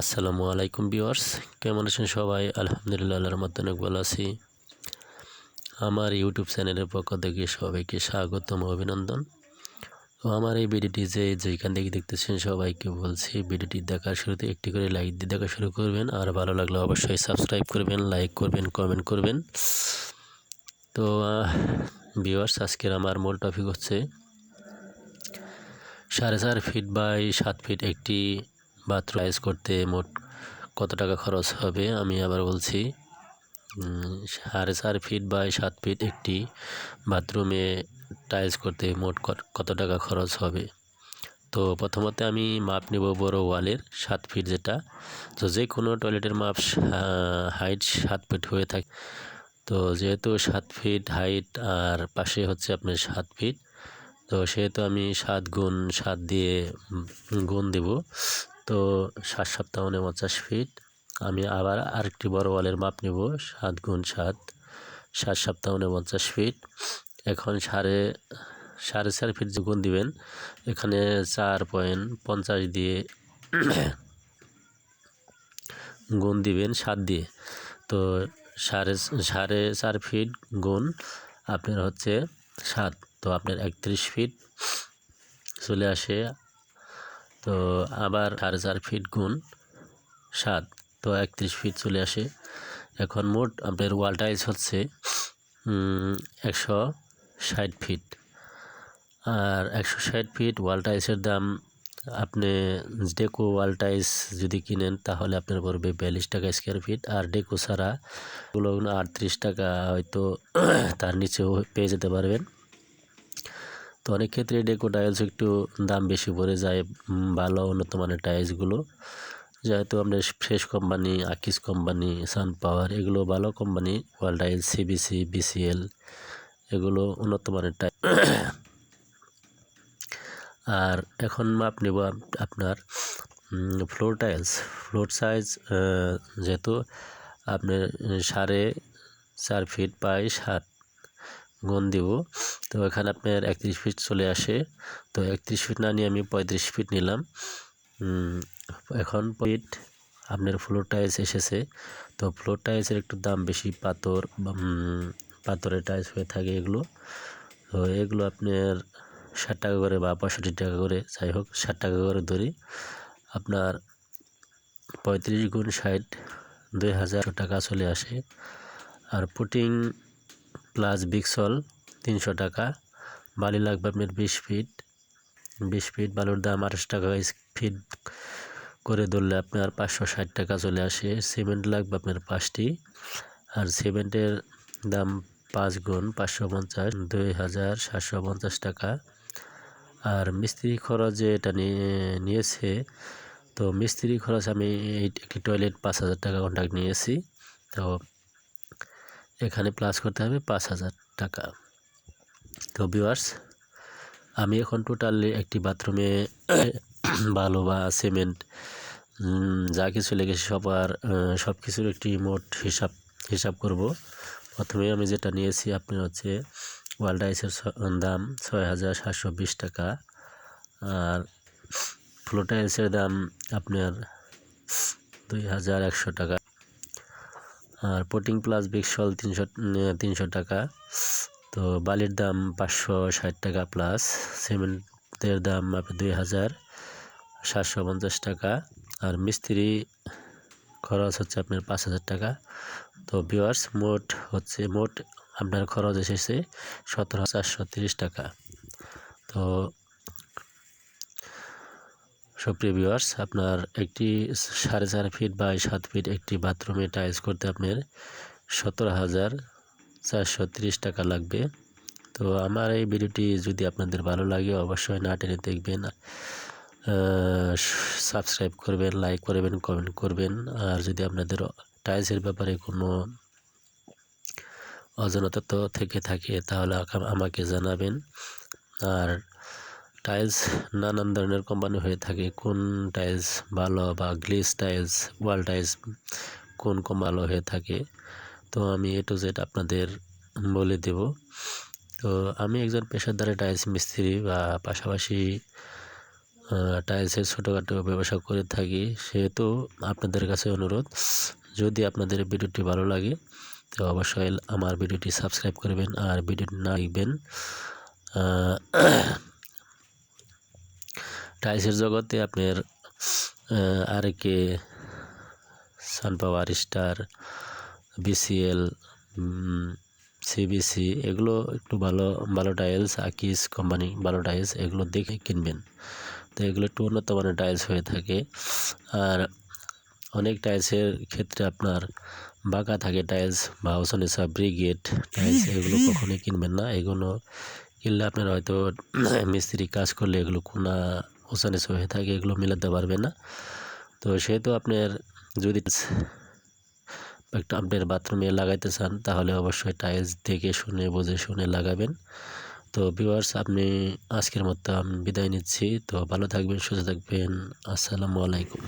আসসালামু আলাইকুম ভিউয়ার্স, কেমন আছেন সবাই? আলহামদুলিল্লাহ, আল্লাহর রহমতে অনেক ভালো আছি। আমার ইউটিউব চ্যানেলের পক্ষ থেকে সবাইকে স্বাগতম ও অভিনন্দন। তো আমার এই ভিডিওটি যেখান থেকে দেখতেছেন সবাইকে বলছি, ভিডিওটি দেখার শুরুতে একটি করে লাইক দিয়ে দেখা শুরু করবেন, আর ভালো লাগলে অবশ্যই সাবস্ক্রাইব করবেন, লাইক করবেন, কমেন্ট করবেন। তো ভিউয়ার্স, আজকের আমার মূল টপিক হচ্ছে 4.5 ফিট বাই 7 ফিট একটি বাথরুম টাইলস করতে মোট কত টাকা খরচ হবে। আমি আবার বলছি, 4.5 ফিট বাই 7 ফিট একটি বাথরুমে টাইলস করতে মোট কত টাকা খরচ হবে। তো প্রথমত আমি মাপ নেব বড় ওয়ালের 7 ফিট, যেটা তো যে কোনো টয়লেটের মাপ হাইট 7 ফিট হয়ে থাকে। তো যেহেতু 7 ফিট হাইট আর পাশে হচ্ছে আপনার 7 ফিট, তো সেহেতু আমি 7 গুণ 7 দিয়ে গুণ দেব। তো 7 সপ্তাহ 49 ফিট। আমি আবার আরেকটি বড় ওয়ালের মাপ নেব 7 গুণ 7, 7 সপ্তাহ 49 ফিট। এখন সাড়ে 4.5 ফিট যে গুণ দিবেন, এখানে 4.50 দিয়ে গুণ দিবেন 7 দিয়ে। তো সাড়ে 4.5 ফিট গুণ আপনার হচ্ছে 7, তো আপনার 31 ফিট চলে আসে। তো আবার 4.5 ফিট গুণ 7, তো 31 ফিট চলে আসে। এখন মোট আপনার ওয়াল টাইলস হচ্ছে 160 ফিট। আর 160 ফিট ওয়াল টাইলসের দাম, আপনি ডেকো ওয়াল টাইলস যদি কিনেন তাহলে আপনার পড়বে 42 টাকা স্কোয়ার ফিট, আর ডেকো ছাড়া ওগুলো 38 টাকা, হয়তো তার নিচেও পেয়ে যেতে পারবেন। তো অনেক ক্ষেত্রে ডেকো টাইলস একটু দাম বেশি পড়ে যায়, ভালো উন্নত মানের টাইলসগুলো। যেহেতু আমরা ফ্রেশ কোম্পানি, আকিস কোম্পানি, সান পাওয়ার, এগুলো ভালো company wall tiles, CBC, BCL, এগুলো উন্নত মানের টাইল। আর এখন মাপ নেব আপনার ফ্লোর টাইলস। ফ্লোর সাইজ যেহেতু আপনার 4.5 ফিট বাই 7 গুণ দিব, তো এখানে আপনার 31 ফিট চলে আসে। তো 31 ফিট না নিয়ে আমি 35 ফিট নিলাম। এখন ফিট আপনার ফ্লোর টাইলস এসেছে। তো ফ্লোর টাইলসের একটু দাম বেশি, পাথরের টাইলস হয়ে থাকে এগুলো। তো এগুলো আপনার 60 টাকা করে বা 65 টাকা করে, যাই হোক 60 টাকা করে ধরি। আপনার 35 গুণ 60 2000 টাকা চলে আসে। আর পুটিং প্লাস বিক্সল 300 টাকা। বালি লাগবে আপনার 20 ফিট। 20 ফিট বালুর দাম 28 টাকা ফিট করে ধরলে আপনার 560 টাকা চলে আসে। সিমেন্ট লাগবে আপনার 5টি, আর সিমেন্টের দাম 5 গুণ 550, 2750 টাকা। আর মিস্ত্রি খরচ যে এটা নিয়েছে, তো মিস্ত্রি খরচ আমি একটি টয়লেট 5000 টাকা কন্ট্রাক্ট নিয়েছি। তো এখানে প্লাস করতে হবে 5000 টাকা। তো ভিউয়ার্স, আমি এখন টোটালি একটি বাথরুমে বালু বা সিমেন্ট যা কিছু লেগেছে সব কিছুর একটি মোট হিসাব করব। প্রথমে আমি যেটা নিয়েছি আপনার হচ্ছে ওয়াল টাইলসের দাম 6720 টাকা, আর ফ্লোর টাইলসের দাম আপনার 2100 টাকা, আর পুটিং প্লাস বিক্সল 300 টাকা। তো বালির দাম 560 টাকা প্লাস, সিমেন্টের দাম 2750 টাকা, আর মিস্ত্রি খরচ হচ্ছে আপনার 5000 টাকা। তো ভিউয়ার্স, মোট আপনার খরচ এসেছে 17430 টাকা। তো সুপ্রিয় ভিউয়ার্স, আপনার একটি 4.5 ফিট বাই 7 ফিট একটি বাথরুমে টাইলস করতে আপনার 17,430 টাকা লাগবে। তো আমার এই ভিডিওটি যদি আপনাদের ভালো লাগে অবশ্যই না টেনে দেখবেন, সাবস্ক্রাইব করবেন, লাইক করবেন, কমেন্ট করবেন। আর যদি আপনাদের টাইলসের ব্যাপারে কোনো অজানা থেকে থাকে তাহলে আমাকে জানাবেন। আর টাইলস নানান ধরনের কোম্পানি হয়ে থাকে, কোন টাইলস ভালো বা গ্লেজ টাইলস, ওয়াল টাইলস কোন ভালো হয়ে থাকে, তো আমি A to Z আপনাদের বলে দেব। তো আমি একজন পেশাদার টাইলস মিস্ত্রি, বা পাশাপাশি টাইলসের ছোটোখাটো ব্যবসা করে থাকি, সেহেতু আপনাদের কাছে অনুরোধ, যদি আপনাদের ভিডিওটি ভালো লাগে তো অবশ্যই আমার ভিডিওটি সাবস্ক্রাইব করবেন আর ভিডিওটি না দেখবেন। টাইলসের জগতে আপনার আরকে, সানপাওয়ার, স্টার, বিসিএল, সিবিসি এগুলো একটু ভালো ভালো টাইলস, আকিস কোম্পানি ভালো টাইলস, এগুলো দেখে কিনবেন। তো এগুলো একটু উন্নত মানের টাইলস হয়ে থাকে। আর অনেক টাইলসের ক্ষেত্রে আপনার বাঁকা থাকে টাইলস বা ওসনিসা ব্রিগেড টাইলস, এগুলো কখনোই কিনবেন না। এগুলো কিনলে আপনার হয়তো মিস্ত্রি কাজ করলে এগুলো কোনা ওসনিসা হয়ে থাকে, এগুলো মেলাতে পারবে না। তো সেহেতু আপনার যদি একটা আপনার বাথরুমে লাগাইতে চান তাহলে অবশ্যই টাইলস দেখে শুনে বুঝে শুনে লাগাবেন। তো ভিউয়ার্স, আপনি আজকের মতো আমি বিদায় নিচ্ছি। তো ভালো থাকবেন, সুস্থ থাকবেন। আসসালামু আলাইকুম।